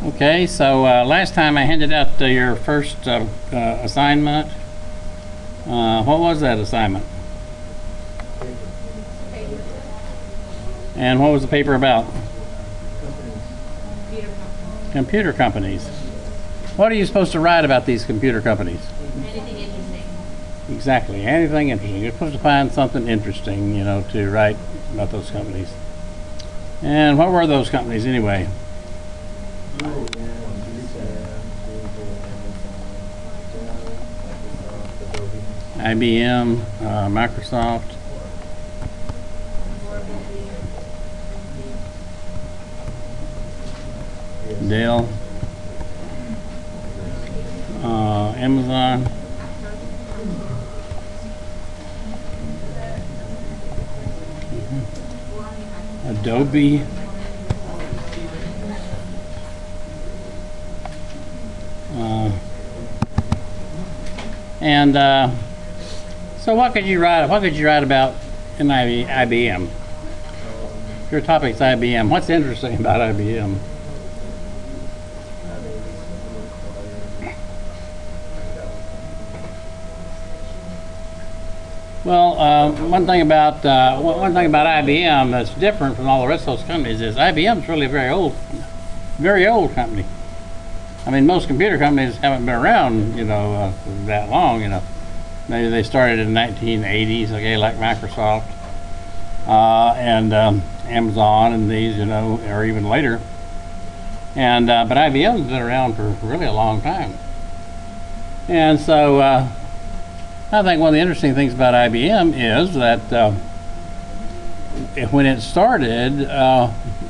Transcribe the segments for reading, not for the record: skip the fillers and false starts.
Okay, so last time I handed out your first assignment. What was that assignment? And what was the paper about? Computer companies. What are you supposed to write about these computer companies? Anything interesting. Exactly, anything interesting. You're supposed to find something interesting, you know, to write about those companies. And what were those companies anyway? IBM, Microsoft, Dell, Amazon, Adobe, and so what could you write? What could you write about in IBM? Your topic's IBM. What's interesting about IBM? Well, one thing about IBM that's different from all the rest of those companies is IBM's really a very old company. I mean, most computer companies haven't been around, you know, that long. You know, maybe they started in the 1980s, okay, like Microsoft and Amazon and these, you know, or even later. And but IBM's been around for really a long time. And so I think one of the interesting things about IBM is that when it started,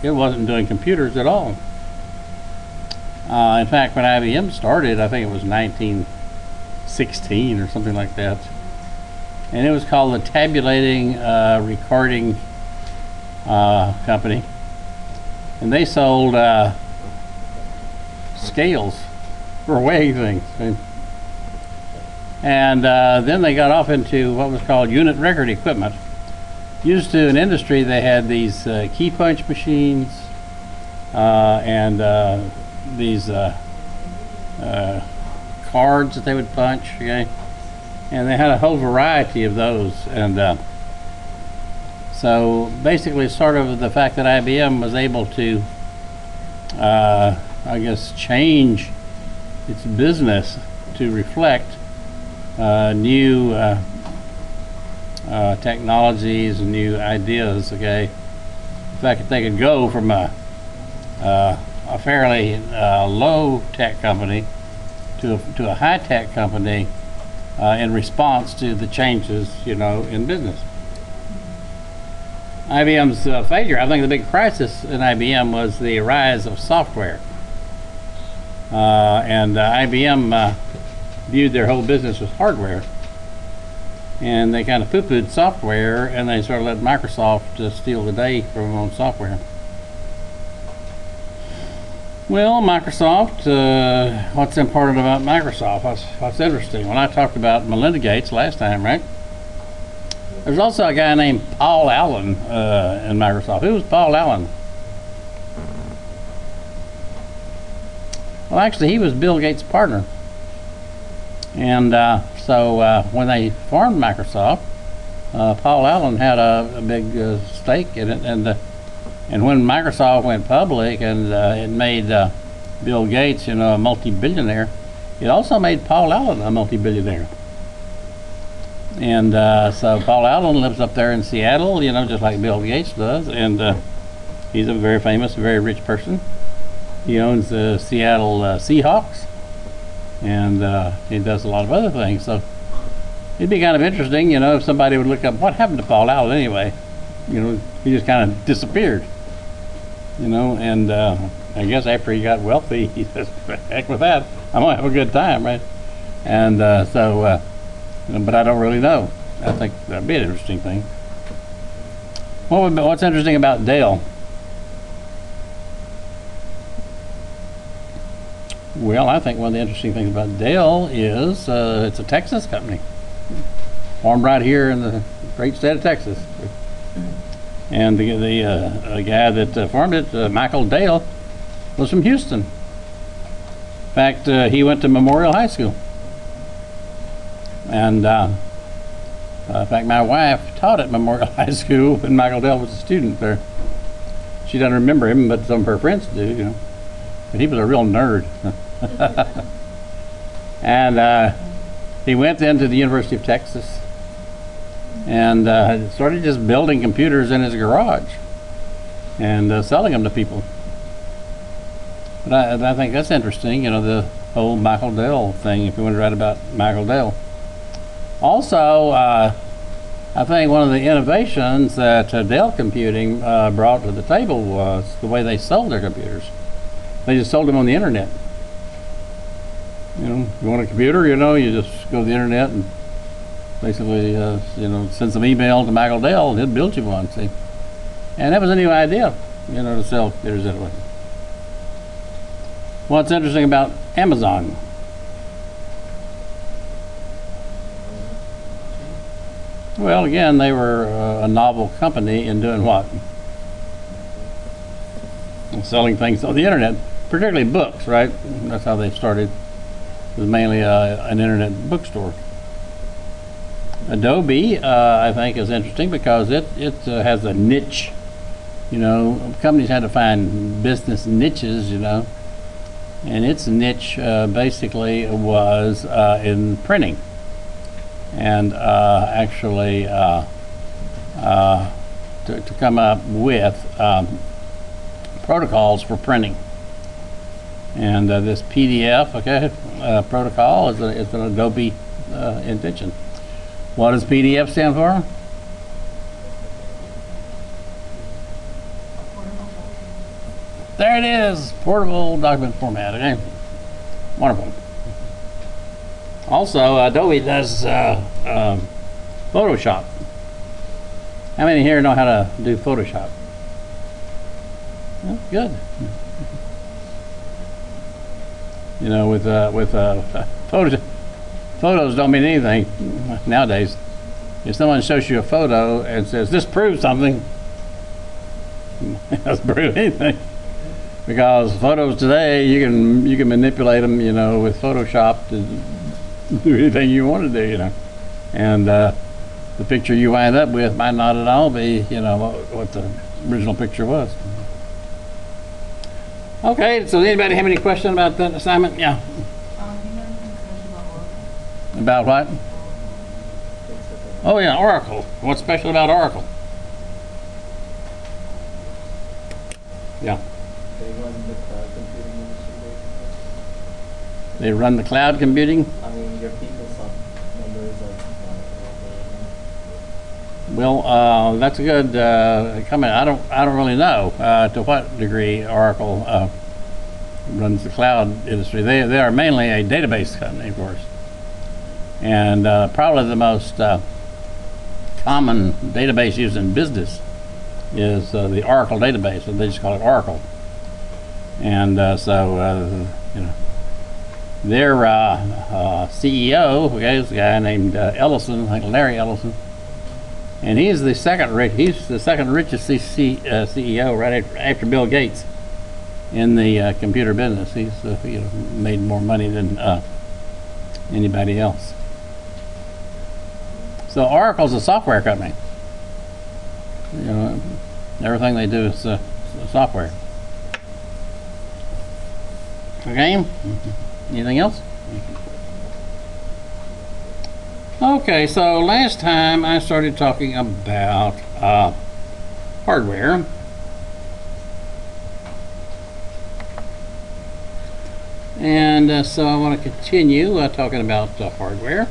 it wasn't doing computers at all. In fact, when IBM started, I think it was 1916 or something like that. And it was called the Tabulating Recording Company. And they sold scales for weighing things. And then they got off into what was called unit record equipment. Used to in industry, they had these key punch machines and these cards that they would punch, okay? And they had a whole variety of those. And so basically sort of the fact that IBM was able to, I guess, change its business to reflect new technologies and new ideas, okay? The fact that they could go from a fairly low-tech company to a high-tech company in response to the changes, you know, in business. IBM's failure, I think the big crisis in IBM was the rise of software. And IBM viewed their whole business as hardware. And they kind of poo-pooed software, and they sort of let Microsoft steal the day from on software. Well, Microsoft, what's important about Microsoft? What's interesting? Well, I talked about Melinda Gates last time, right? There's also a guy named Paul Allen in Microsoft. Who was Paul Allen? Well, actually, he was Bill Gates' partner. And so when they formed Microsoft, Paul Allen had a big stake in it. And when Microsoft went public and it made Bill Gates, you know, a multi-billionaire, it also made Paul Allen a multi-billionaire. And so Paul Allen lives up there in Seattle, you know, just like Bill Gates does. And he's a very famous, very rich person. He owns the Seattle Seahawks. And he does a lot of other things. So it'd be kind of interesting, you know, if somebody would look up what happened to Paul Allen anyway. You know, he just kind of disappeared. You know, and I guess after he got wealthy, he says, heck with that, I'm gonna have a good time, right? And so, but I don't really know. I think that'd be an interesting thing. What's interesting about Dell? Well, I think one of the interesting things about Dell is it's a Texas company, formed right here in the great state of Texas. And the guy that formed it, Michael Dell, was from Houston. In fact, he went to Memorial High School. And in fact, my wife taught at Memorial High School when Michael Dell was a student there. She doesn't remember him, but some of her friends do, you know. But he was a real nerd. And he went then to the University of Texas and started just building computers in his garage and selling them to people. But I think that's interesting, you know, the whole Michael Dell thing, if you want to write about Michael Dell. Also, I think one of the innovations that Dell Computing brought to the table was the way they sold their computers. They just sold them on the internet. You know, you want a computer, you know, you just go to the internet and basically, you know, send some email to Michael Dell and he'll build you one, see. And that was a new idea, you know, to sell computers that way. What's interesting about Amazon? Well, again, they were a novel company in doing what? Selling things on the internet, particularly books, right? That's how they started. It was mainly an internet bookstore. Adobe, I think, is interesting because it has a niche. You know, companies had to find business niches, you know, and its niche basically was in printing. And actually to come up with protocols for printing. And this PDF, okay, protocol is an Adobe invention. What does PDF stand for? There it is, portable document format. Okay, wonderful. Also, Adobe does Photoshop. How many here know how to do Photoshop? Oh, good. You know, with photos don't mean anything nowadays. If someone shows you a photo and says this proves something, it doesn't prove anything. Because photos today, you can manipulate them, you know, with Photoshop to do anything you want to do, you know. And the picture you wind up with might not at all be, you know, what the original picture was. Okay, so anybody have any question about that assignment? Yeah. About what? Oh yeah, Oracle. What's special about Oracle? Yeah. They run the cloud computing? I mean, your PeopleSoft numbers Well, that's a good comment. I don't really know to what degree Oracle runs the cloud industry. They are mainly a database company, of course, and probably the most common database used in business is the Oracle database, and they just call it Oracle. And so you know, their CEO, okay, is a guy named Ellison, like Larry Ellison. And he's the second richest CEO right after Bill Gates in the computer business. He's you know, made more money than anybody else. So Oracle's a software company. You know, everything they do is software. Okay. Anything else? Okay, so last time I started talking about hardware. And so I want to continue talking about hardware.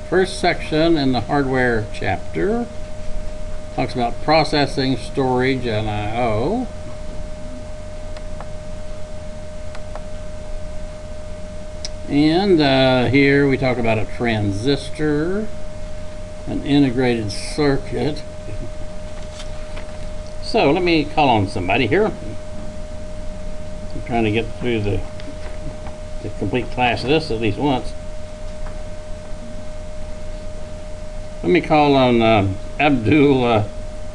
First section in the hardware chapter talks about processing, storage, and I/O. And here we talk about a transistor, an integrated circuit. So let me call on somebody here. I'm trying to get through the complete class of this at least once. Let me call on Abdul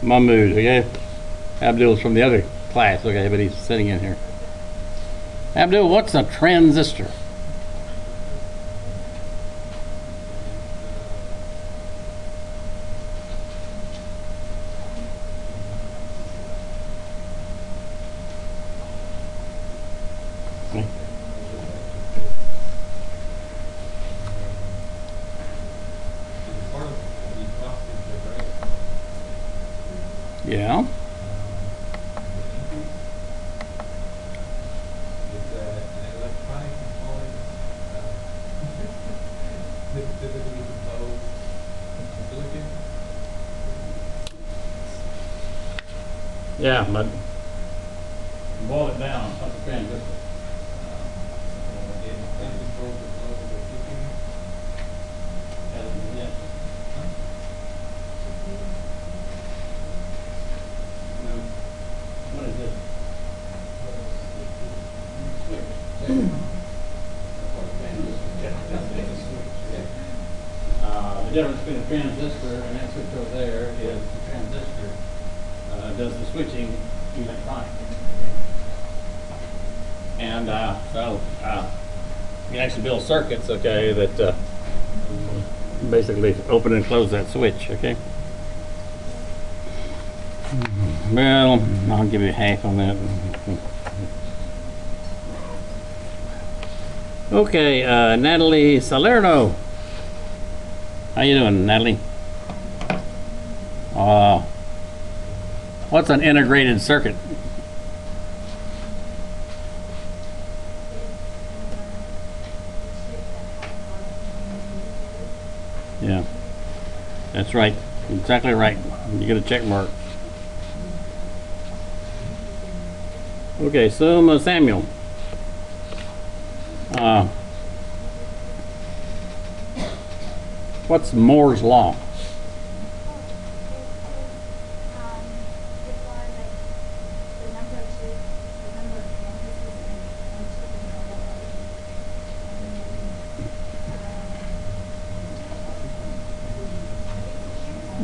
Mahmood, okay? Abdul's from the other class, okay, but he's sitting in here. Abdul, what's a transistor? Yeah. It's an electronic component typically composed of silicon. Yeah, but boil it down. What's a transistor? It controls the flow of the heating. Yeah. No. What is this? The difference between a transistor and that switch over there is the transistor does the switching electronically. And so you can actually build circuits, okay, that basically open and close that switch, okay? Well, I'll give you half on that. Okay, Natalie Salerno. How you doing, Natalie? What's an integrated circuit? Yeah, that's right. Exactly right. You get a check mark. Okay, so Samuel. What's Moore's law?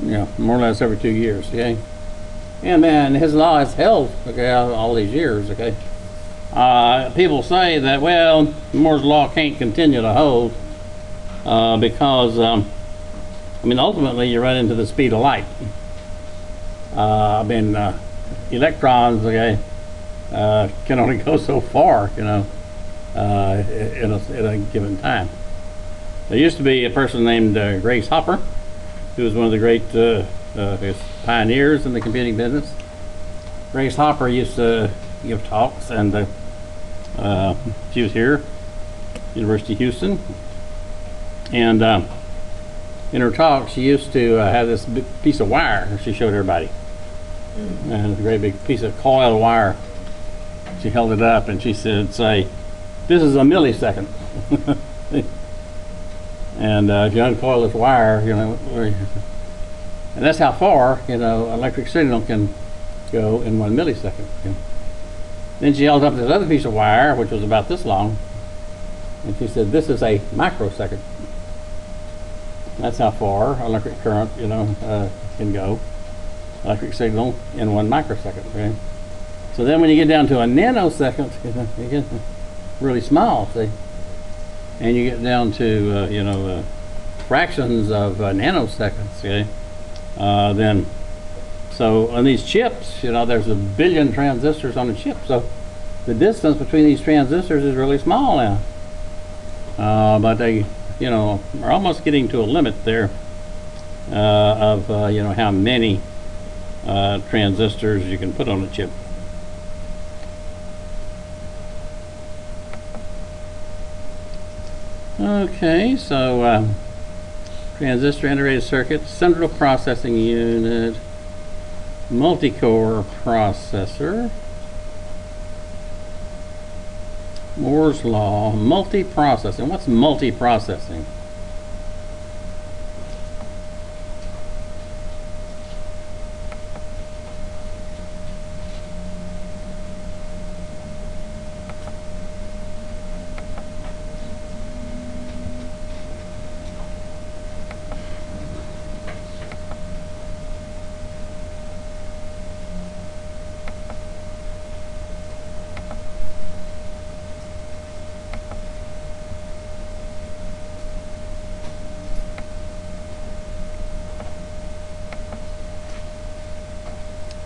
Yeah, more or less every 2 years, okay? And man, his law has held, okay, all these years, okay? People say that, well, Moore's law can't continue to hold because, I mean, ultimately you run into the speed of light. Electrons, okay, can only go so far, you know, in a given time. There used to be a person named Grace Hopper, who was one of the great pioneers in the computing business. Grace Hopper used to give talks, and she was here, University of Houston, and in her talk she used to have this big piece of wire she showed everybody, and a great big piece of coiled wire. She held it up and she said, "Say, this is a millisecond." And if you uncoil this wire, you know, and that's how far, you know, electric signal can go in 1 millisecond. Okay? Then she held up this other piece of wire, which was about this long, and she said, "This is a microsecond." That's how far electric current, you know, can go, electric signal in 1 microsecond. Okay? So then when you get down to a nanosecond, you get really small, see? And you get down to, fractions of nanoseconds, okay? Then, so on these chips, you know, there's 1 billion transistors on a chip. So the distance between these transistors is really small now. But they, you know, are almost getting to a limit there of, you know, how many transistors you can put on a chip. Okay, so transistor integrated circuit, central processing unit, multi-core processor, Moore's law, multiprocessing. What's multiprocessing?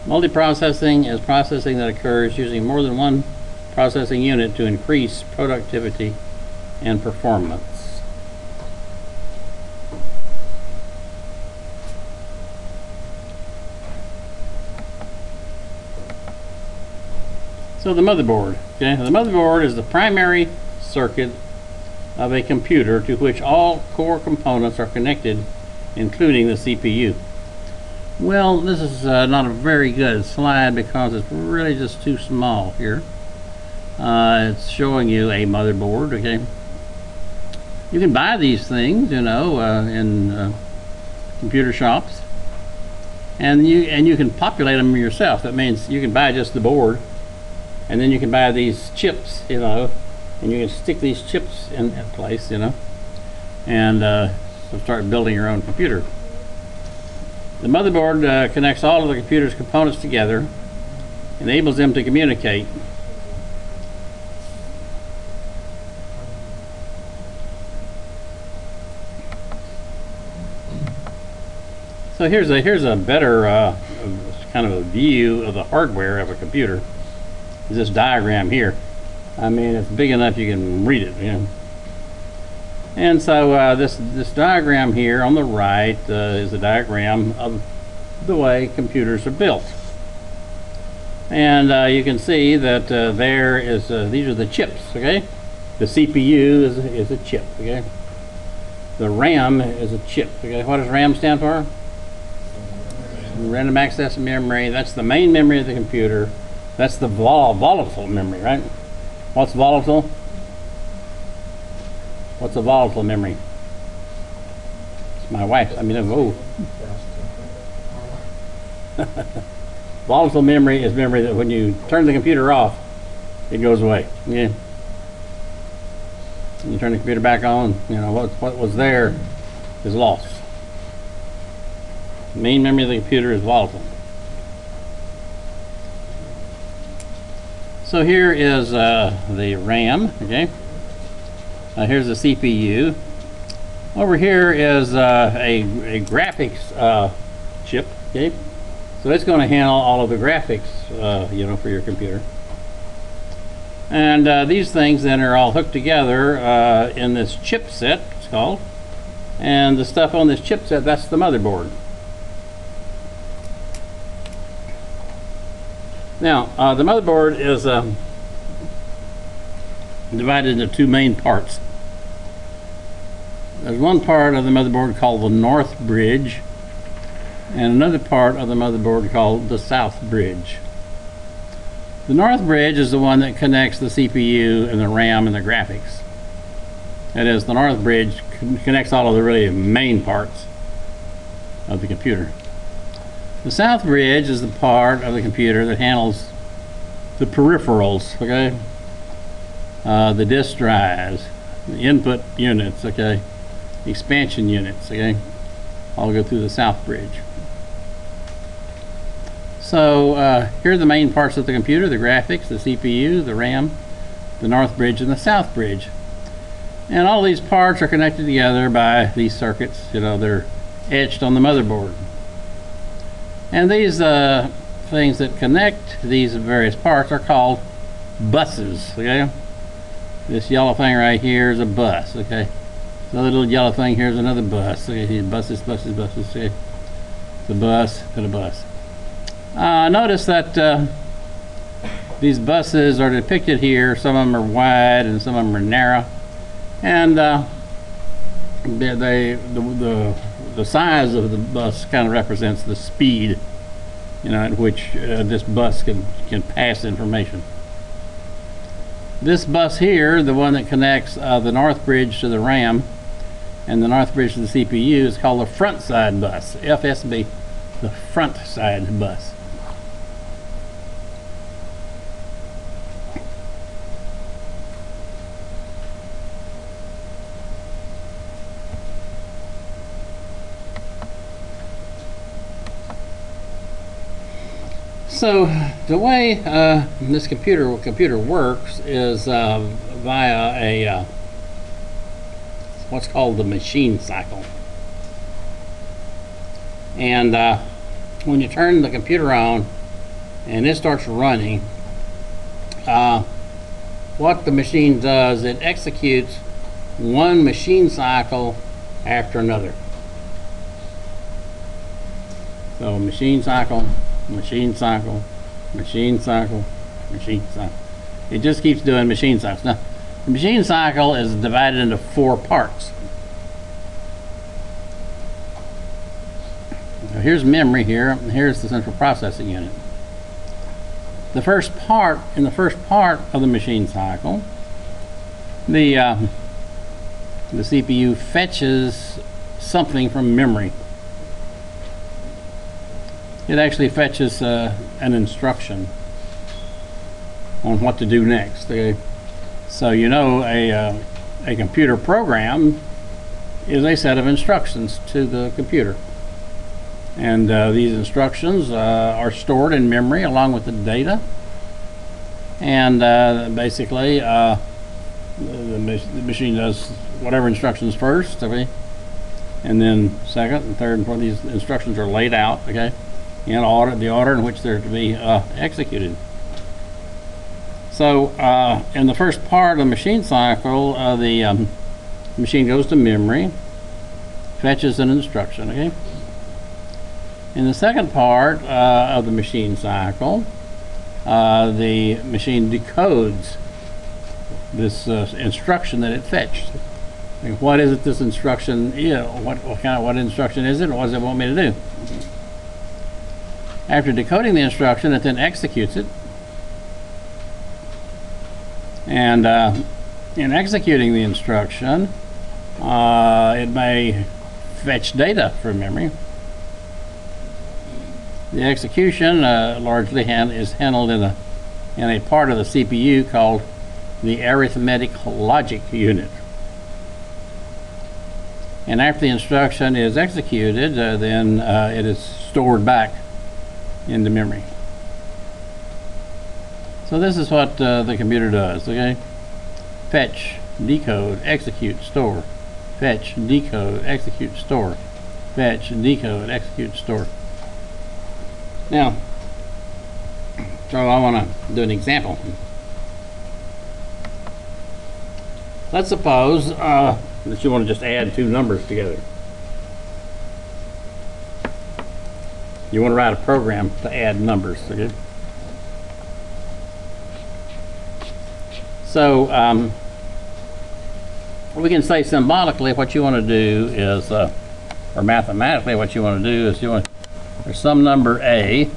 Multiprocessing is processing that occurs using more than one processing unit to increase productivity and performance. So the motherboard. Okay, the motherboard is the primary circuit of a computer to which all core components are connected, including the CPU. Well, this is not a very good slide because it's really just too small here. It's showing you a motherboard. Okay, you can buy these things, you know, in computer shops, and you can populate them yourself. That means you can buy just the board, and then you can buy these chips, you know, and you can stick these chips in place, you know, and so start building your own computer. The motherboard connects all of the computer's components together, enables them to communicate. So here's a better kind of a view of the hardware of a computer. This diagram here. I mean, it's big enough you can read it, you know. And so this diagram here on the right is a diagram of the way computers are built. And you can see that there is these are the chips. Okay, the CPU is a chip. Okay, the RAM is a chip. Okay, what does RAM stand for? Random access memory. That's the main memory of the computer. That's the volatile memory, right? What's volatile? What's a volatile memory? It's my wife. I mean, oh. Volatile memory is memory that when you turn the computer off, it goes away. Yeah. When you turn the computer back on, you know, what was there is lost. The main memory of the computer is volatile. So here is the RAM, okay? Here's the CPU. Over here is a graphics chip, okay? So it's going to handle all of the graphics, you know, for your computer. And these things then are all hooked together in this chipset, it's called. And the stuff on this chipset, that's the motherboard. Now, the motherboard is divided into two main parts. There's one part of the motherboard called the north bridge, and another part of the motherboard called the south bridge. The north bridge is the one that connects the CPU and the RAM and the graphics. That is, the north bridge connects all of the really main parts of the computer. The south bridge is the part of the computer that handles the peripherals, okay? The disk drives, the input units, okay? The expansion units, okay? All go through the south bridge. So here are the main parts of the computer: the graphics, the CPU, the RAM, the north bridge, and the south bridge. And all these parts are connected together by these circuits, you know, they're etched on the motherboard. And these things that connect these various parts are called buses, okay? This yellow thing right here is a bus, okay? The other little yellow thing here is another bus, okay? Buses, okay? The bus and a bus. Notice that these buses are depicted here. Some of them are wide and some of them are narrow. And the size of the bus kind of represents the speed, you know, at which this bus can pass information. This bus here, the one that connects the north bridge to the RAM and the north bridge to the CPU, is called the front side bus, FSB, the front side bus. So the way this computer works is via a what's called the machine cycle. And when you turn the computer on, and it starts running, what the machine does, it executes one machine cycle after another. So machine cycle, machine cycle, machine cycle, machine cycle. It just keeps doing machine cycles. Now, the machine cycle is divided into 4 parts. Now, here's memory here, and here's the central processing unit. In the first part of the machine cycle, the CPU fetches something from memory. It actually fetches an instruction on what to do next. Okay? So you know a computer program is a set of instructions to the computer. And these instructions are stored in memory along with the data. And basically, the machine does whatever instructions first, okay? And then second and third and fourth, these instructions are laid out, okay, in the order in which they're to be executed. So in the first part of the machine cycle, the machine goes to memory, fetches an instruction, okay? In the second part of the machine cycle, the machine decodes this instruction that it fetched. Like, what is it this instruction is? What instruction is it? What does it want me to do? After decoding the instruction, it then executes it. And in executing the instruction, it may fetch data from memory. The execution largely is handled in a part of the CPU called the arithmetic logic unit. And after the instruction is executed, then it is stored back into memory. So this is what the computer does, okay? Fetch, decode, execute, store. Fetch, decode, execute, store. Fetch, decode, execute, store. Now, so I want to do an example. Let's suppose that you want to just add 2 numbers together. You want to write a program to add numbers, okay? So we can say symbolically what you want to do is, or mathematically what you want to do is there's some number A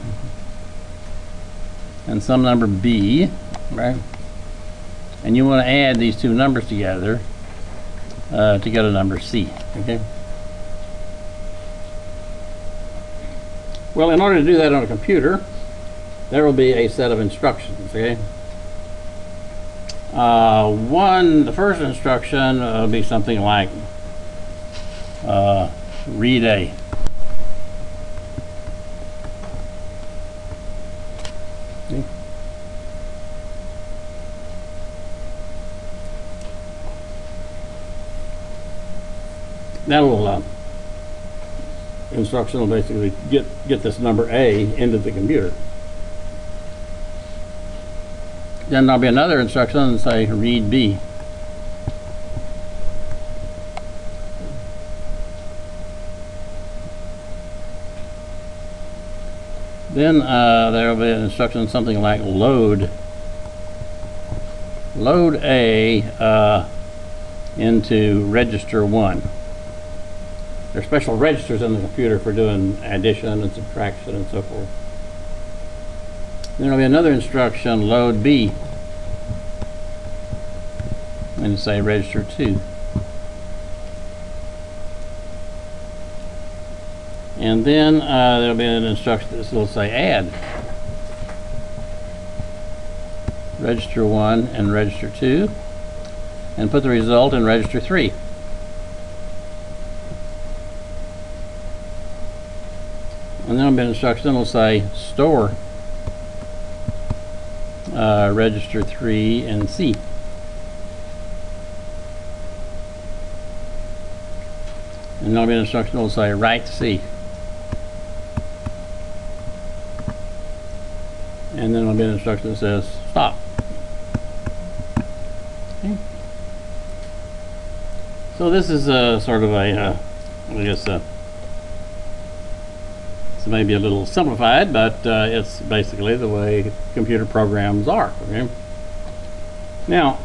and some number B, right? And you want to add these 2 numbers together to get a number C, okay? Well, in order to do that on a computer, there will be a set of instructions, okay? The first instruction will be something like read A. Okay. That little instruction will basically get this number A into the computer. Then there'll be another instruction and say read B. Then there will be an instruction something like load A into register 1. There are special registers in the computer for doing addition and subtraction and so forth. Then there'll be another instruction, load B, and say register 2. And then there'll be an instruction that will say add register 1 and register 2, and put the result in register 3. And then there'll be an instruction that will say store register 3 and C. And there'll be an instruction that will say write C. and then there'll be an instruction that says stop. Okay. So this is sort of a, I guess, it's maybe a little simplified, but it's basically the way computer programs are. Okay. Now,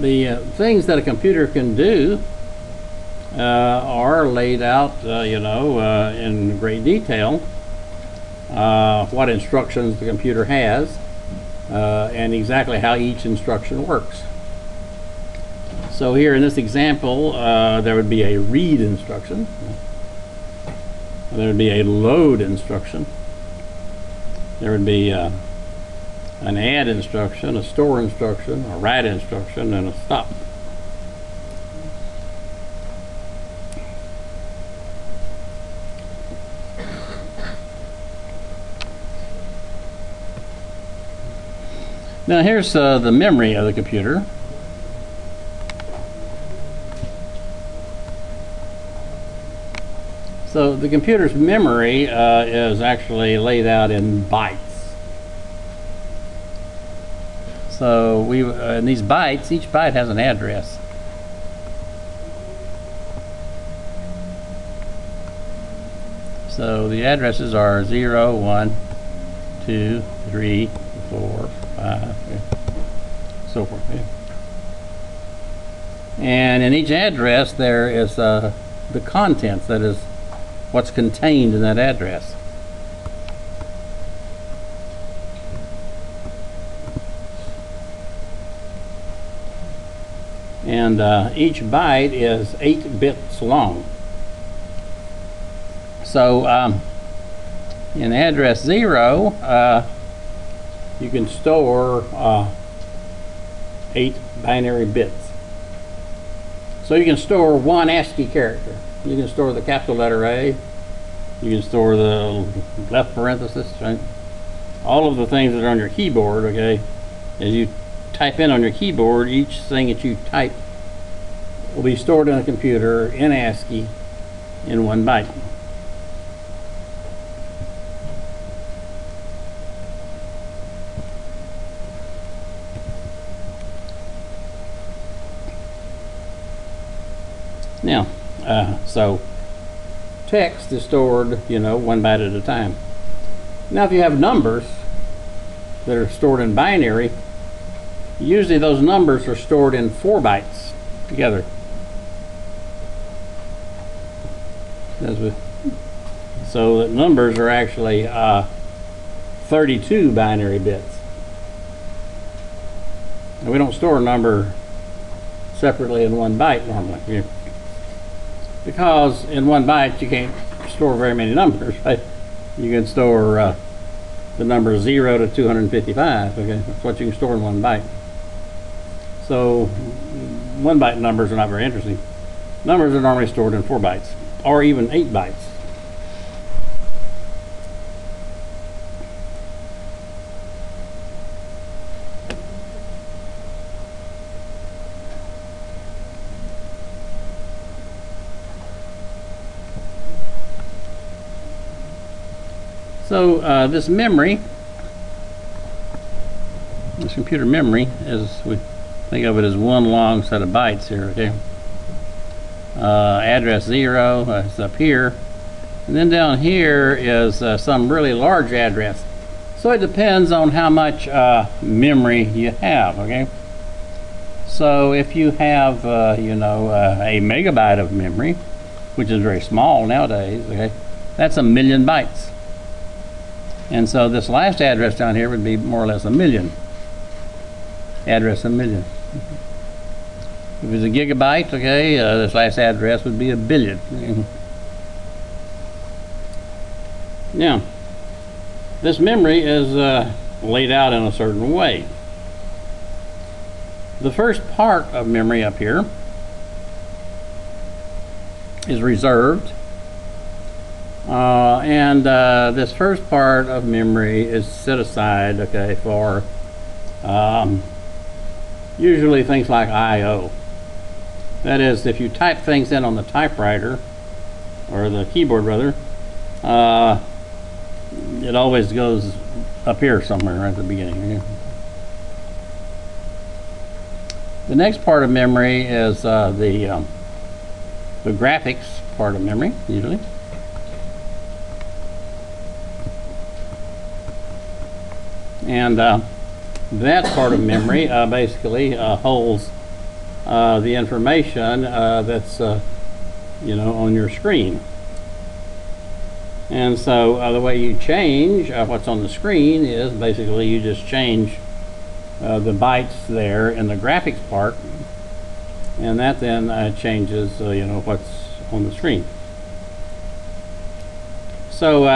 the things that a computer can do are laid out, in great detail. What instructions the computer has, and exactly how each instruction works. So here in this example, there would be a read instruction. There would be a load instruction. There would be an add instruction, a store instruction, a write instruction, and a stop. Now here's the memory of the computer. So the computer's memory is actually laid out in bytes. So in these bytes, each byte has an address. So the addresses are 0, 1, 2, 3, 4, 5, so forth. Yeah. And in each address there is the contents, that is what's contained in that address. And each byte is 8 bits long. So in address 0, you can store 8 binary bits. So you can store one ASCII character. You can store the capital letter A. You can store the left parenthesis, right? All of the things that are on your keyboard, okay? As you type in on your keyboard, each thing that you type will be stored in a computer in ASCII in 1 byte. Now, so text is stored, 1 byte at a time. Now, if you have numbers that are stored in binary, usually those numbers are stored in 4 bytes together. So that numbers are actually 32 binary bits. And we don't store a number separately in 1 byte normally. Because in 1 byte you can't store very many numbers, right? You can store the number 0 to 255, okay? That's what you can store in 1 byte. So 1 byte numbers are not very interesting. Numbers are normally stored in 4 bytes, or even 8 bytes. So this memory, this computer memory, as we think of it as one long set of bytes here, okay? Address 0 is up here, and then down here is some really large address. So it depends on how much memory you have, okay? So if you have, a megabyte of memory, which is very small nowadays, okay, that's 1,000,000 bytes. And so this last address down here would be more or less 1,000,000. Address 1,000,000. If it's a gigabyte, okay, this last address would be 1,000,000,000. Now, this memory is laid out in a certain way. The first part of memory up here is reserved. And this first part of memory is set aside, okay, for usually things like I/O. That is, if you type things in on the typewriter, or the keyboard rather, it always goes up here somewhere right at the beginning. Okay? The next part of memory is the graphics part of memory, usually. And that part of memory basically holds the information that's on your screen. And so the way you change what's on the screen is basically you just change the bytes there in the graphics part, and that then changes what's on the screen. So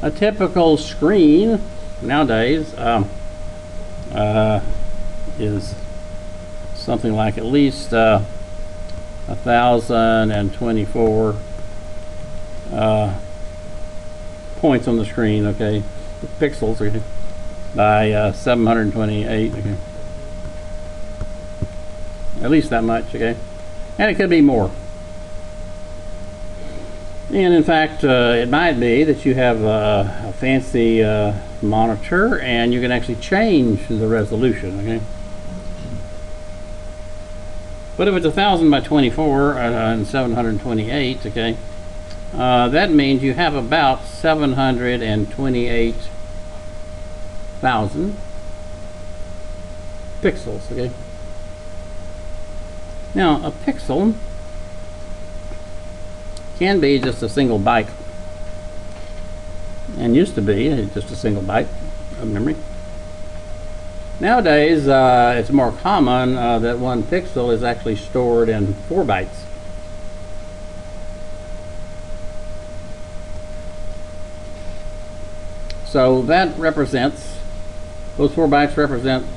a typical screen nowadays is something like at least 1,024 points on the screen, okay, pixels, okay, by 728, okay, at least that much, okay, and it could be more. And in fact, it might be that you have a fancy monitor and you can actually change the resolution, okay. But if it's 1,000 by 24 and 728, okay, that means you have about 728,000 pixels, okay. Now, a pixel can be just a single byte, and used to be just a single byte of memory. Nowadays, it's more common that one pixel is actually stored in 4 bytes. So that represents, those 4 bytes represent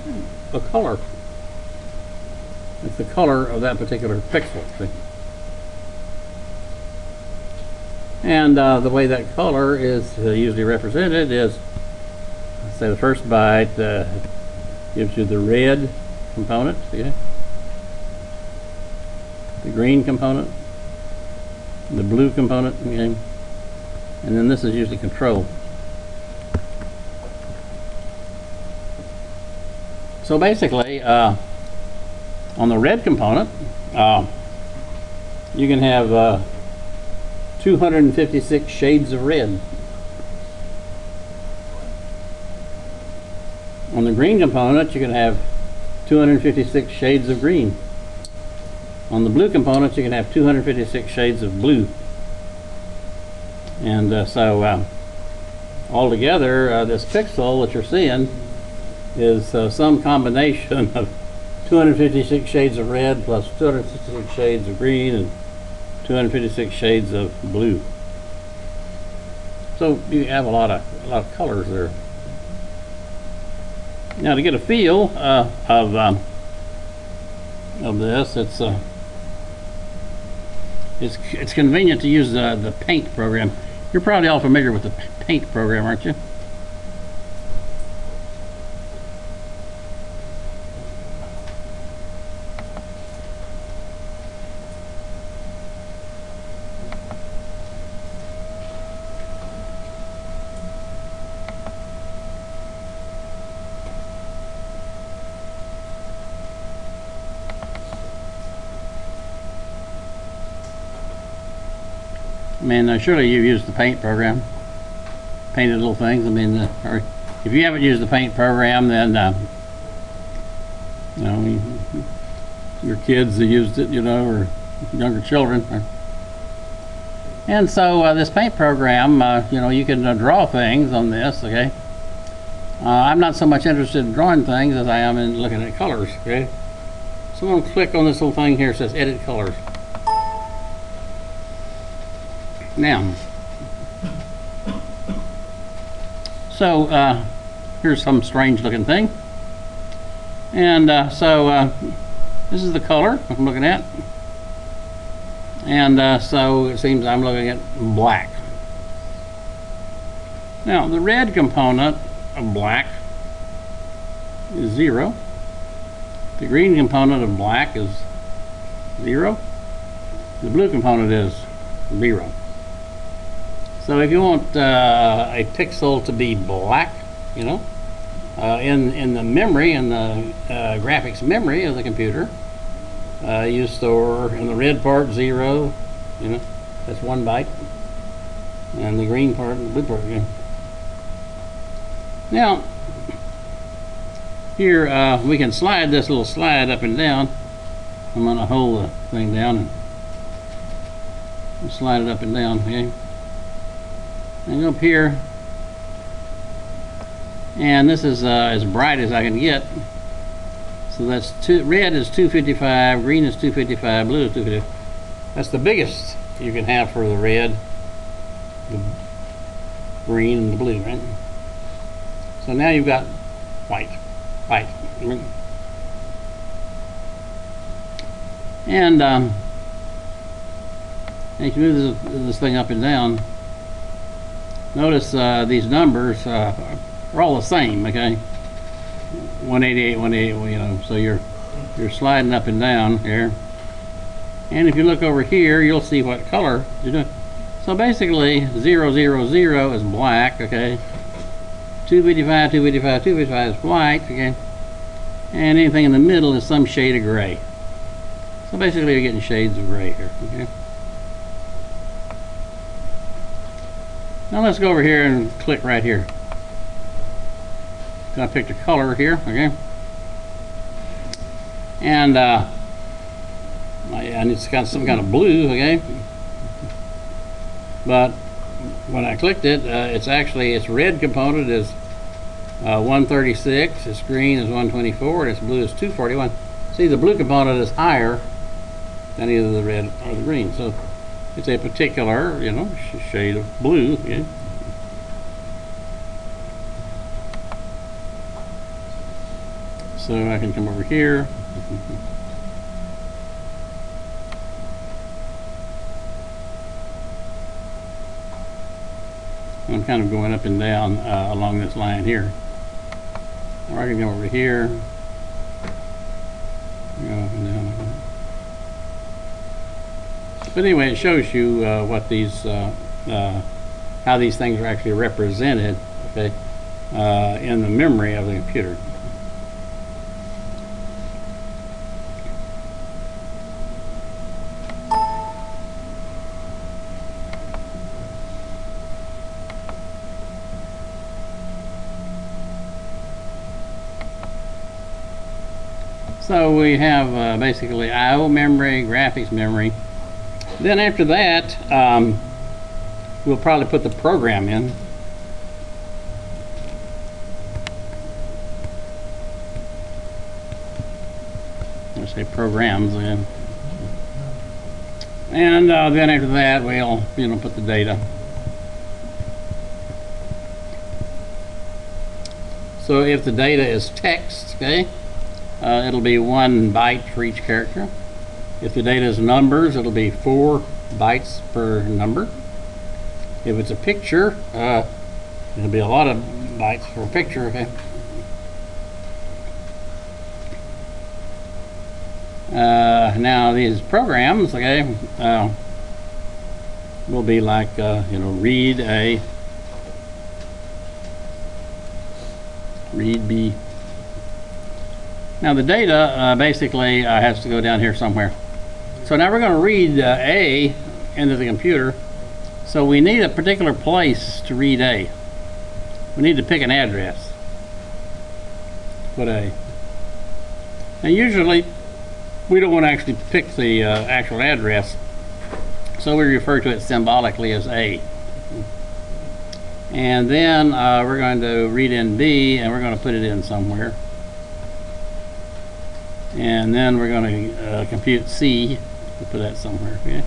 a color. It's the color of that particular pixel. See? And the way that color is usually represented is, say the first byte gives you the red component, okay? The green component, the blue component, okay? And then this is usually control. So basically, on the red component, you can have 256 shades of red. On the green component, you can have 256 shades of green. On the blue component, you can have 256 shades of blue. And so altogether, this pixel that you're seeing is some combination of 256 shades of red plus 256 shades of green and 256 shades of blue. So you have a lot of colors there. Now, to get a feel of this, it's convenient to use the paint program. You're probably all familiar with the paint program, aren't you? I mean, surely you've used the paint program, painted little things. I mean, or if you haven't used the paint program, then your kids have used it, or younger children. And so this paint program, you can draw things on this. Okay, I'm not so much interested in drawing things as I am in looking at colors. Okay, so I'm going to click on this little thing here. It says Edit Colors. Now, so here's some strange looking thing, and so this is the color I'm looking at, and so it seems I'm looking at black. Now, the red component of black is 0. The green component of black is 0. The blue component is 0. So if you want a pixel to be black, you know. In the memory, in the graphics memory of the computer, you store in the red part 0, you know, that's 1 byte, and the green part and the blue part. Yeah. Now, here we can slide this little slide up and down. I'm going to hold the thing down and slide it up and down. Okay, and go up here. And this is as bright as I can get. So that's red is 255, green is 255, blue is 255. That's the biggest you can have for the red, the green, and the blue, right? So now you've got white. And you can move this thing up and down. Notice these numbers are all the same, okay? 188, 188, you know, so you're sliding up and down here. And if you look over here, you'll see what color you're doing. So basically, 000 is black, okay? 255, 255, 255 is white, okay? And anything in the middle is some shade of gray. So basically, you're getting shades of gray here, okay? Now let's go over here and click right here. I picked a color here, okay? And it's got some kind of blue, okay? But when I clicked it, its red component is 136, its green is 124, and its blue is 241. See, the blue component is higher than either the red or the green, so it's a particular, you know, shade of blue. Okay? So I can come over here. I'm kind of going up and down along this line here. Or I can go over here. Go up and down like that. But anyway, it shows you what these, how these things are actually represented, okay, in the memory of the computer. So we have basically I/O memory, graphics memory. Then after that, we'll probably put the program in. Let's say programs again. And then after that, we'll put the data. So if the data is text, okay, it'll be 1 byte for each character. If the data is numbers, it'll be 4 bytes per number. If it's a picture, it'll be a lot of bytes for a picture, okay? Now these programs, okay, will be like, read A, read B. Now the data basically has to go down here somewhere. So now we're going to read A into the computer. So we need a particular place to read A. We need to pick an address. Put A. Now usually we don't want to actually pick the actual address, so we refer to it symbolically as A. And then we're going to read in B, and we're going to put it in somewhere. And then we're going to compute C, to put that somewhere. Okay.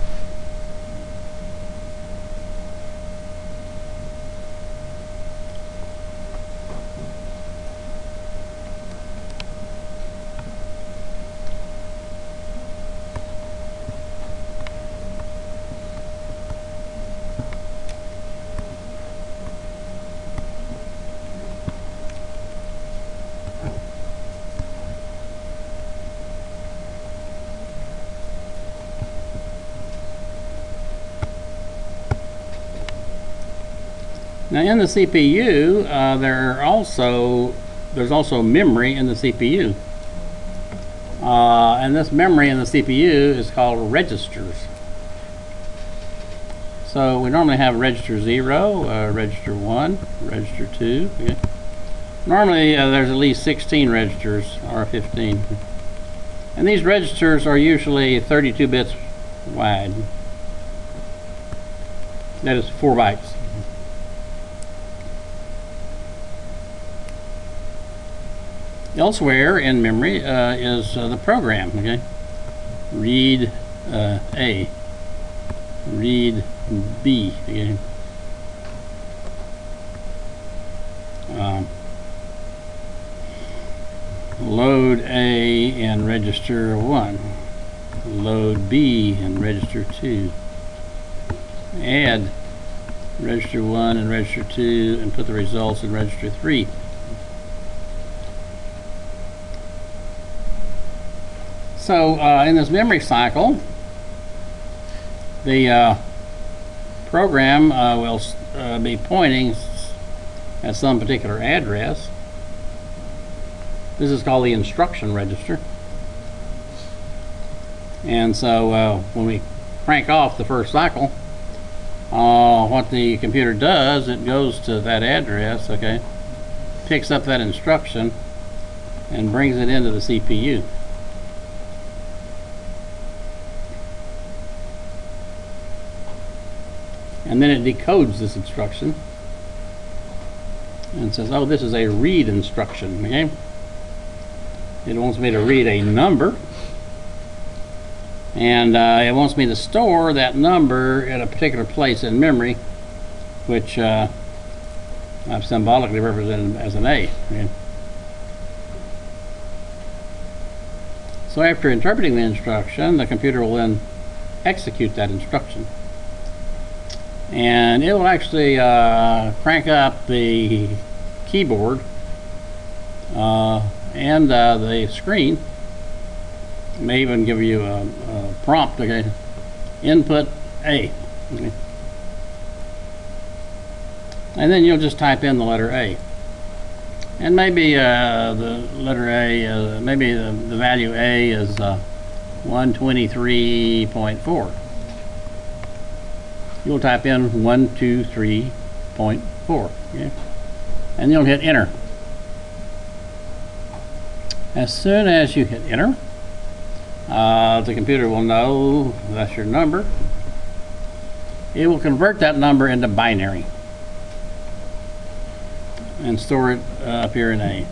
Now in the CPU, there's also memory in the CPU. And this memory in the CPU is called registers. So we normally have register 0, register 1, register 2. Okay. Normally there's at least 16 registers, or 15. And these registers are usually 32 bits wide. That is 4 bytes. Elsewhere in memory is the program. Okay, read A, read B. Okay. Load A in register 1, load B in register 2, add register 1 and register 2 and put the results in register 3. So in this memory cycle, the program will be pointing at some particular address. This is called the instruction register. And so when we crank off the first cycle, what the computer does, it goes to that address, okay, picks up that instruction and brings it into the CPU. And then it decodes this instruction and says, oh, this is a read instruction. Okay? It wants me to read a number, and it wants me to store that number at a particular place in memory, which I've symbolically represented as an A. Okay? So after interpreting the instruction, the computer will then execute that instruction. And it will actually crank up the keyboard and the screen. It may even give you a prompt, okay? Input A. Okay. And then you'll just type in the letter A. And maybe the letter A, maybe the value A is 123.4. You'll type in 123.4, okay? And you'll hit enter. As soon as you hit enter, the computer will know that's your number. It will convert that number into binary and store it up here in A.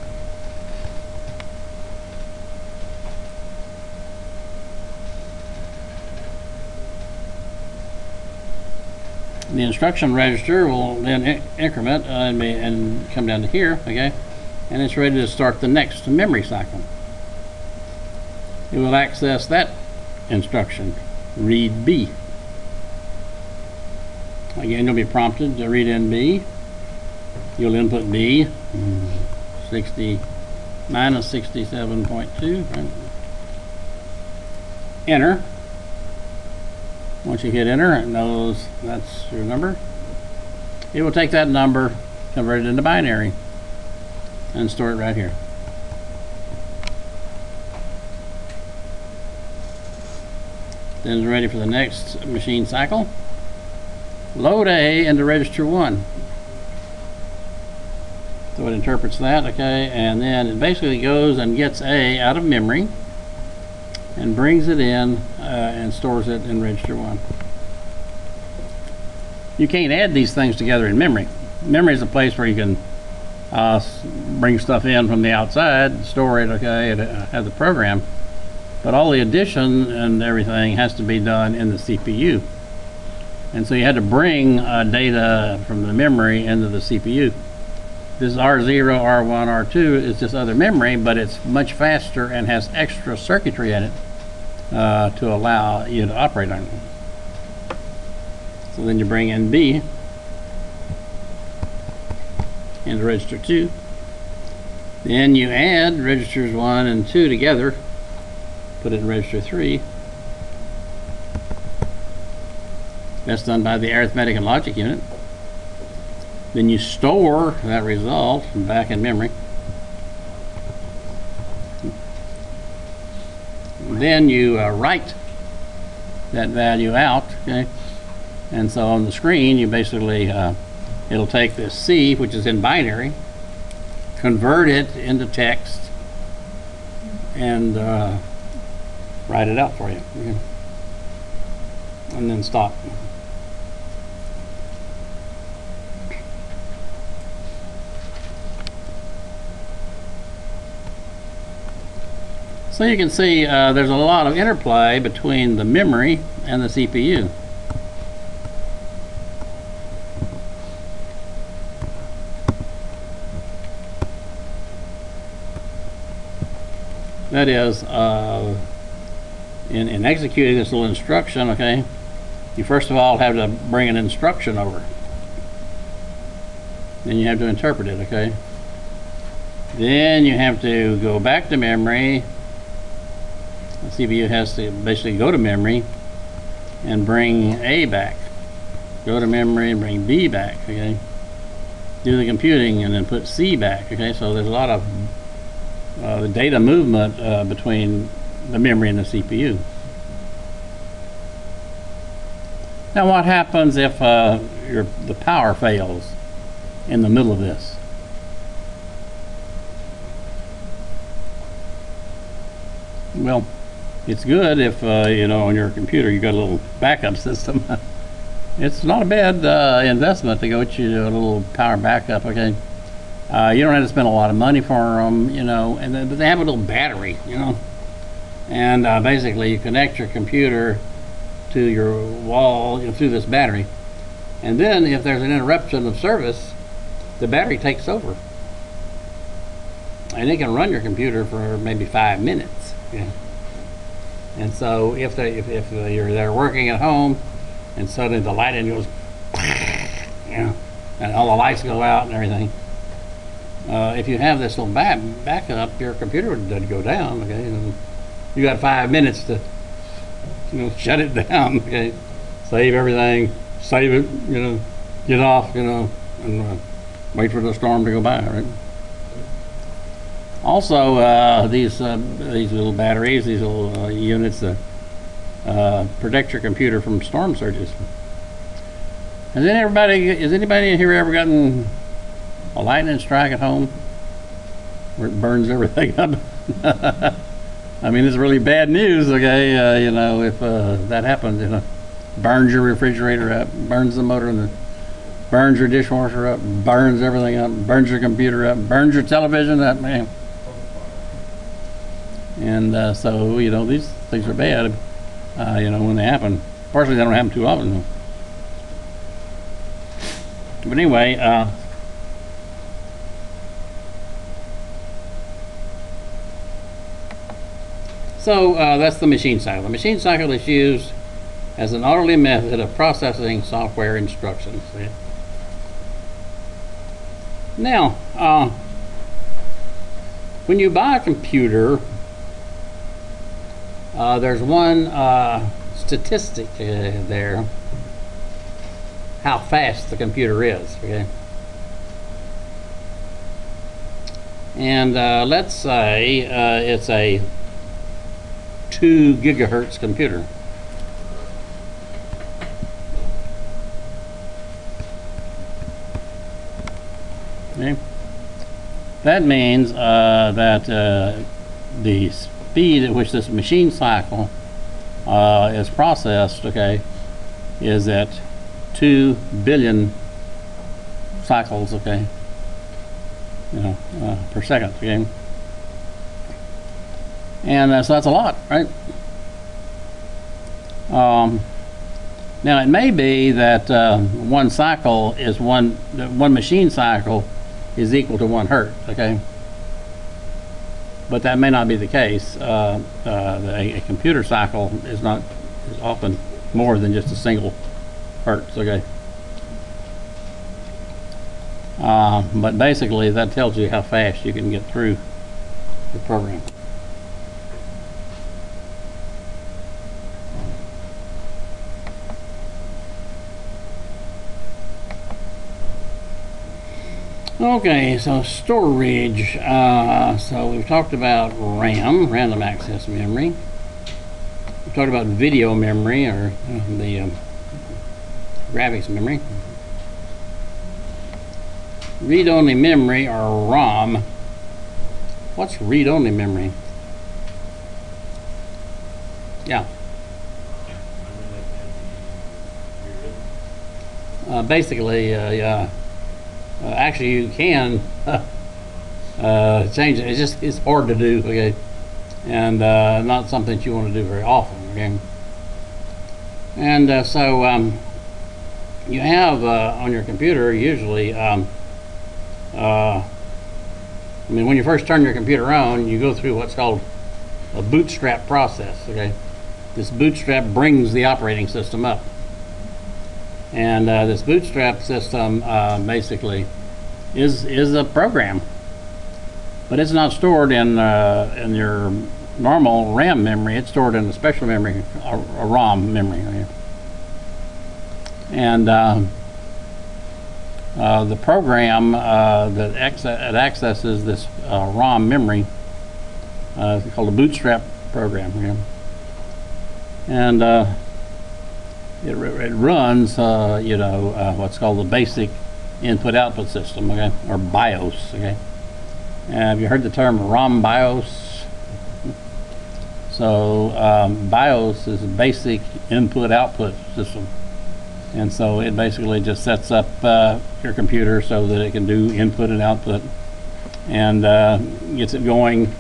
The instruction register will then increment and come down to here, okay? And it's ready to start the next memory cycle. It will access that instruction, read B. Again, you'll be prompted to read in B. You'll input B, 60 minus 67.2, right? Enter. Once you hit enter, it knows that's your number. It will take that number, convert it into binary, and store it right here. Then it's ready for the next machine cycle. Load A into register 1. So it interprets that, okay, and then it basically goes and gets A out of memory and brings it in and stores it in register 1. You can't add these things together in memory. Memory is a place where you can bring stuff in from the outside, store it, okay, and have the program. But all the addition and everything has to be done in the CPU. And so you had to bring data from the memory into the CPU. This R0, R1, R2 is just other memory, but it's much faster and has extra circuitry in it to allow you to operate on it. So then you bring in B into register 2. Then you add registers 1 and 2 together, put it in register 3. That's done by the arithmetic and logic unit. Then you store that result back in memory. Then you write that value out, okay? And so on the screen, you basically, it'll take this C, which is in binary, convert it into text, and write it out for you. Okay? And then stop. So you can see there's a lot of interplay between the memory and the CPU. That is, in executing this little instruction, okay, you first of all have to bring an instruction over. Then you have to interpret it, okay? Then you have to go back to memory. The CPU has to basically go to memory and bring A back. Go to memory and bring B back, okay? Do the computing and then put C back, okay? So there's a lot of the data movement between the memory and the CPU. Now what happens if the power fails in the middle of this? Well, it's good if you know, on your computer you got a little backup system. It's not a bad investment to go get you a little power backup, okay? You don't have to spend a lot of money for them, you know, but they have a little battery, you know, and basically you connect your computer to your wall, you know, through this battery, and then if there's an interruption of service, the battery takes over, and it can run your computer for maybe 5 minutes. Yeah. And so if you're there working at home, and suddenly the lighting goes, you know, and all the lights go out and everything. If you have this little backup, your computer doesn't go down. Okay, and you got 5 minutes to, you know, shut it down. Okay, save everything, save it. You know, get off. You know, and wait for the storm to go by. Right. Also, these little batteries, these little units protect your computer from storm surges. Has anybody in here ever gotten a lightning strike at home where it burns everything up? I mean, it's really bad news, okay? You know, if that happens, you know, burns your refrigerator up, burns the motor, and burns your dishwasher up, burns everything up, burns your computer up, burns your television up, man. And so, you know, these things are bad, you know, when they happen. Fortunately, they don't happen too often, though. But anyway, so that's the machine cycle. The machine cycle is used as an orderly method of processing software instructions. Yeah. Now, when you buy a computer, there's one statistic there, how fast the computer is, okay? And let's say it's a 2 gigahertz computer. Okay. That means that the speed at which this machine cycle is processed, okay, is at 2 billion cycles, okay, you know, per second, okay. And so that's a lot, right? Now it may be that one cycle is one machine cycle is equal to 1 hertz, okay? But that may not be the case. A computer cycle is often more than just a single hertz, okay? But basically that tells you how fast you can get through the program. Okay, so storage. So we've talked about RAM, random access memory. We've talked about video memory, or the graphics memory. Read-only memory, or ROM. What's read-only memory? Yeah. Basically, actually, you can change it. It's hard to do, okay, and not something that you want to do very often, okay. And so you have on your computer usually. I mean, when you first turn your computer on, you go through what's called a bootstrap process, okay. This bootstrap brings the operating system up. And this bootstrap system basically is a program, but it's not stored in your normal RAM memory. It's stored in a special memory, a ROM memory. Right? And the program that accesses this ROM memory is called a bootstrap program. Right? And it runs, what's called the basic input-output system, okay, or BIOS, okay. Have you heard the term ROM BIOS? So BIOS is a basic input-output system, and so it basically just sets up your computer so that it can do input and output, and gets it going,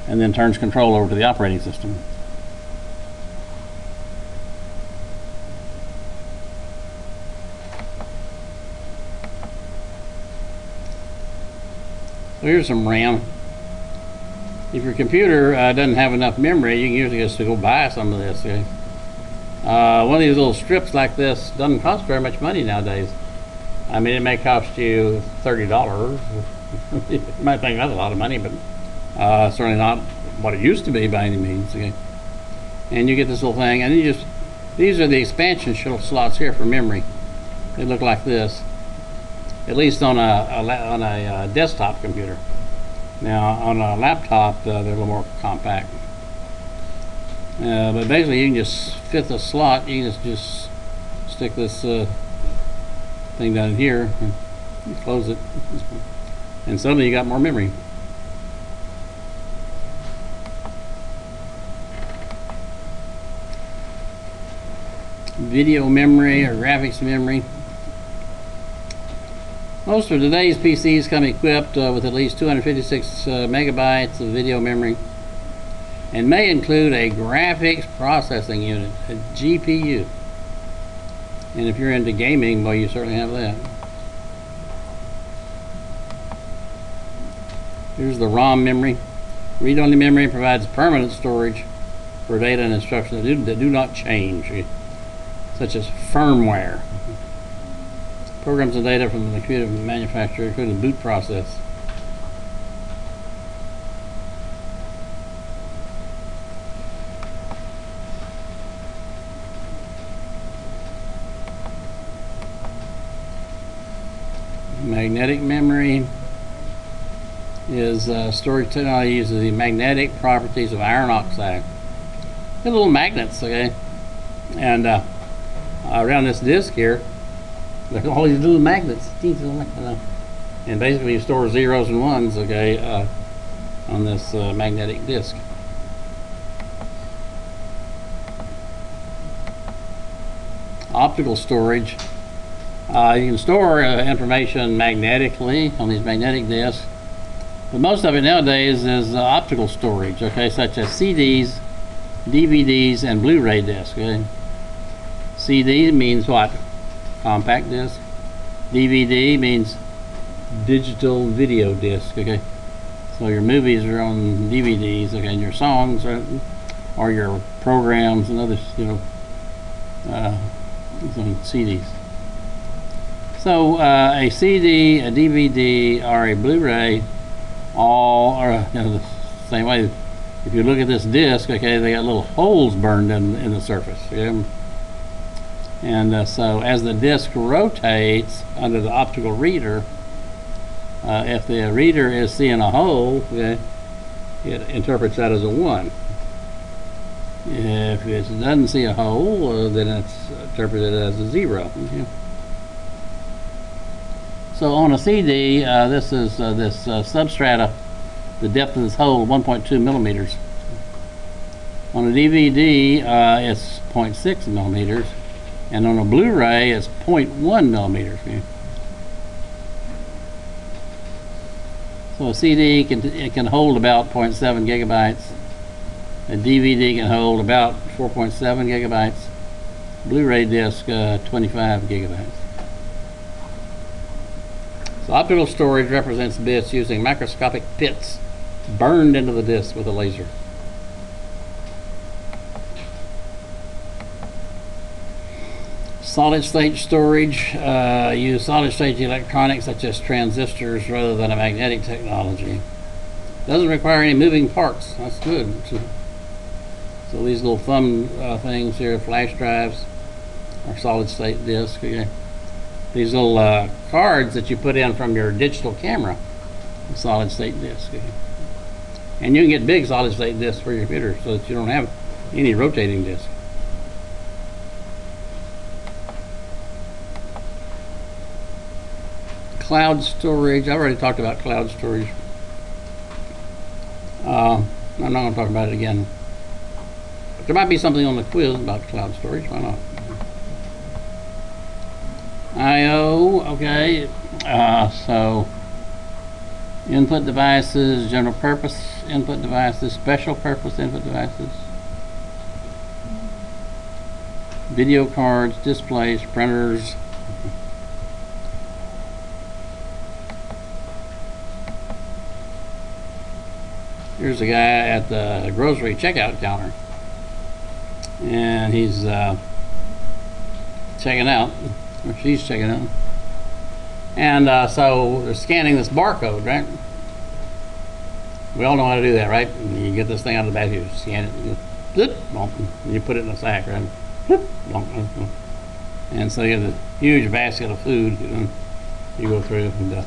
and then turns control over to the operating system. Here's some RAM. If your computer doesn't have enough memory, you can usually just go buy some of this. Okay? One of these little strips like this doesn't cost very much money nowadays. I mean, it may cost you $30. You might think that's a lot of money, but certainly not what it used to be by any means. Okay? And you get this little thing, and these are the expansion slots here for memory. They look like this. At least on a desktop computer. Now on a laptop, they're a little more compact. But basically, you can just fit the slot. You can just stick this thing down here and close it, and suddenly you got more memory. Video memory or graphics memory. Most of today's PCs come equipped with at least 256 megabytes of video memory and may include a graphics processing unit, a GPU. And if you're into gaming, well, you certainly have that. Here's the ROM memory. Read-only memory provides permanent storage for data and instructions that do not change, such as firmware. Programs and data from the computer manufacturer, including the boot process. Magnetic memory is storage technology uses the magnetic properties of iron oxide. They're little magnets, okay? And around this disc here, there's all these little magnets, and basically you store zeros and ones, okay, on this magnetic disc. Optical storage. You can store information magnetically on these magnetic discs, but most of it nowadays is optical storage, okay, such as CDs, DVDs, and Blu-ray discs. Okay? CD means what? Compact disc. DVD means digital video disc. Okay, so your movies are on DVDs. Okay, and your songs or your programs and others, on CDs. So a CD, a DVD, or a Blu-ray, all are the same way. If you look at this disc, okay, they got little holes burned in the surface. Okay? And so as the disc rotates under the optical reader, If the reader is seeing a hole, okay, it interprets that as a 1. If it doesn't see a hole, then it's interpreted as a 0. Okay. So on a CD, this is this substrata, the depth of this hole, 1.2 millimeters. On a DVD, it's 0.6 millimeters, and on a Blu-ray, it's 0.1 millimeters. Okay. So a CD can hold about 0.7 gigabytes. A DVD can hold about 4.7 gigabytes. Blu-ray disc, 25 gigabytes. So optical storage represents bits using microscopic pits burned into the disc with a laser. Solid state storage use solid state electronics such as transistors rather than a magnetic technology. Doesn't require any moving parts. That's good. So these little thumb things here, flash drives, are solid state discs. Okay. These little cards that you put in from your digital camera, solid state disc. Okay. And you can get big solid state discs for your computer so that you don't have any rotating discs. Cloud storage. I've already talked about cloud storage. I'm not going to talk about it again. But there might be something on the quiz about cloud storage. Why not? I/O. Okay. So input devices, general purpose input devices, special purpose input devices, video cards, displays, printers. Here's a guy at the grocery checkout counter, and he's checking out, or she's checking out, and so they're scanning this barcode, right? We all know how to do that, right? You get this thing out of the bag, you scan it, and you put it in a sack, right? And so you have a huge basket of food you go through, and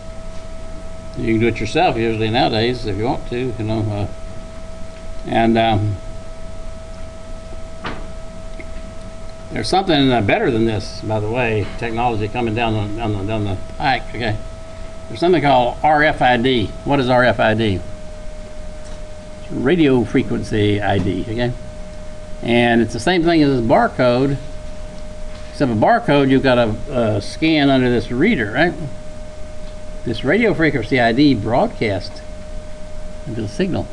you can do it yourself usually nowadays if you want to, you know. There's something better than this, by the way, technology coming down the pike. Okay, there's something called RFID. What is RFID? It's radio frequency ID. Okay, and it's the same thing as this barcode, except a barcode you've got to scan under this reader, right? This radio frequency ID broadcasts into the signal,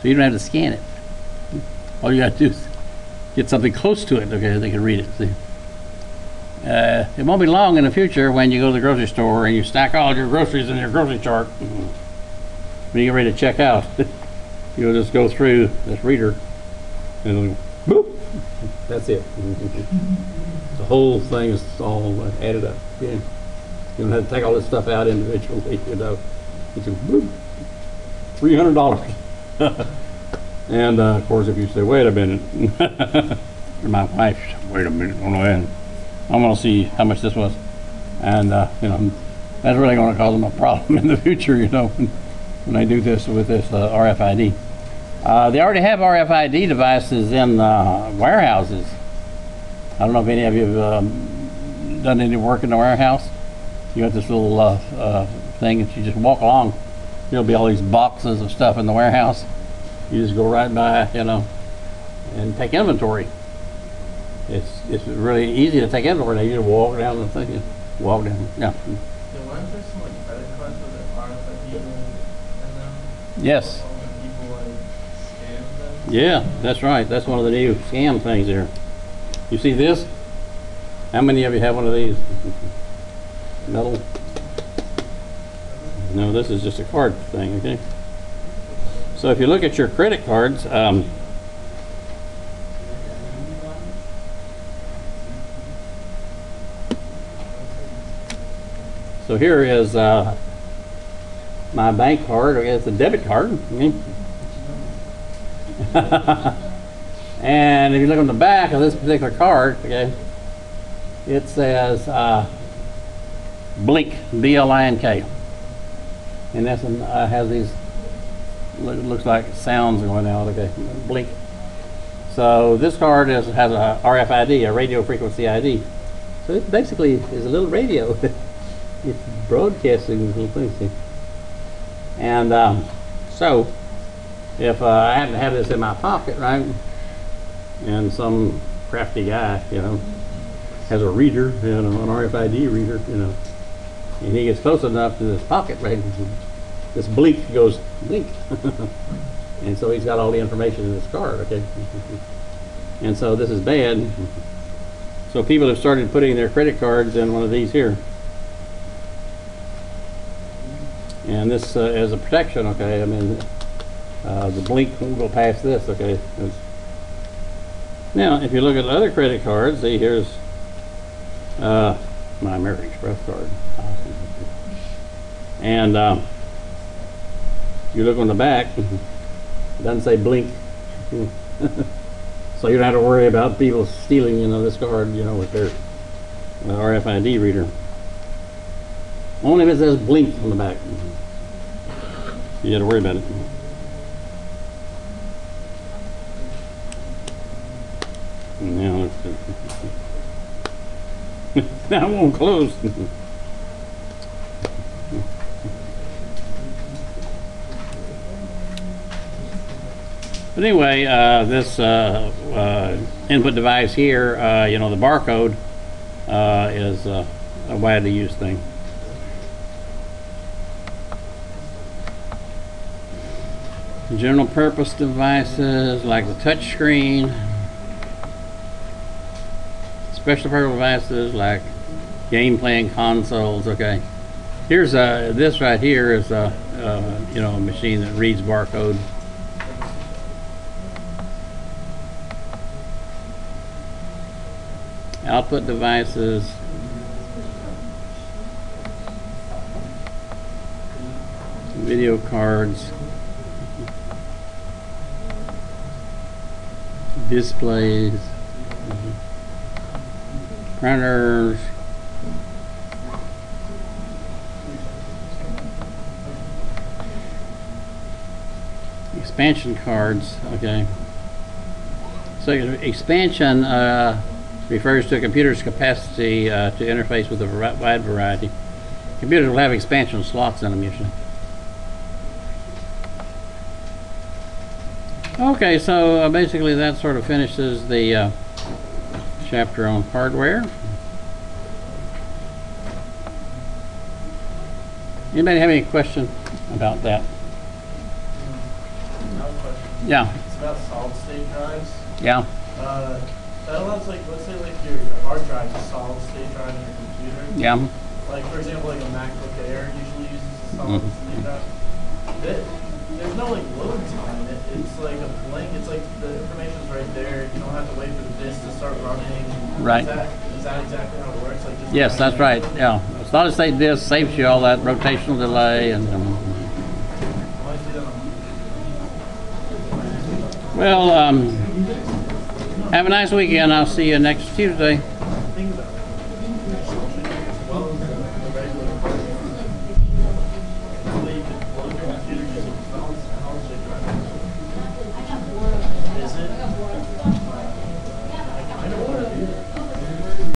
so you don't have to scan it. All you got to do is get something close to it, okay, they can read it. See? It won't be long in the future when you go to the grocery store and you stack all your groceries in your grocery chart. When you get ready to check out, you'll just go through this reader and it'll go, boop. That's it. The whole thing is all added up. Yeah. You don't have to take all this stuff out individually, you know. It's $300. And of course, if you say, "Wait a minute," or my wife, "Wait a minute, I'm going to see how much this was," and you know, that's really going to cause them a problem in the future, you know, when they do this with this RFID. They already have RFID devices in warehouses. I don't know if any of you have done any work in the warehouse. You got this little thing that you just walk along. There'll be all these boxes of stuff in the warehouse. You just go right by, you know, and take inventory. It's really easy to take inventory. Now you just walk down the thing, walk down. Yeah. Yeah, weren't there some like credit cards with the RFID in them? Yes. And people like scam them? Yeah, that's right. That's one of the new scam things there. You see this? How many of you have one of these? Metal? No, this is just a card thing, okay? So if you look at your credit cards, so here is my bank card. Okay, it's a debit card. Okay. And if you look on the back of this particular card, okay, it says Blink, B-L-I-N-K. and this one has these, looks like sounds going out, okay, blink. So this card has a RFID, a radio frequency ID. So it basically is a little radio. It's broadcasting this little thing, see. And so if I happen to have this in my pocket, right, and some crafty guy, you know, has a reader, you know, an RFID reader, you know, and he gets close enough to this pocket, right, this blink goes blink. And so he's got all the information in this card, okay? And so this is bad. So people have started putting their credit cards in one of these here. And this as a protection, okay? I mean, the blink won't go past this, okay? Now, if you look at other credit cards, see, here's my American Express card. And you look on the back, it doesn't say blink. So you don't have to worry about people stealing, you know, this card, you know, with their RFID reader. Only if it says blink on the back. You got to worry about it. Now, that won't close. But anyway, this input device here, you know, the barcode is a widely used thing. General purpose devices like the touch screen. Special purpose devices like game playing consoles. Okay, here's this right here is a you know, a machine that reads barcode. Output devices. Video cards. Displays. Printers. Expansion cards. Okay. So expansion refers to a computer's capacity to interface with a wide variety. Computers will have expansion slots in them usually. Okay, so basically that sort of finishes the chapter on hardware. Anybody have any question about that? I have a question. Yeah. It's about solid state drives. Yeah. That allows, like, let's say like your hard drive is a solid state drive in your computer. Yeah. Like, for example, like a MacBook Air usually uses a solid state drive. There's no like load time. It's like a blank. It's like the information's right there. You don't have to wait for the disk to start running. Right. Is that exactly how it works? Like just Yes, that's right. Yeah. Solid state disk saves you all that rotational delay and. Why do that on- Well, have a nice weekend. I'll see you next Tuesday.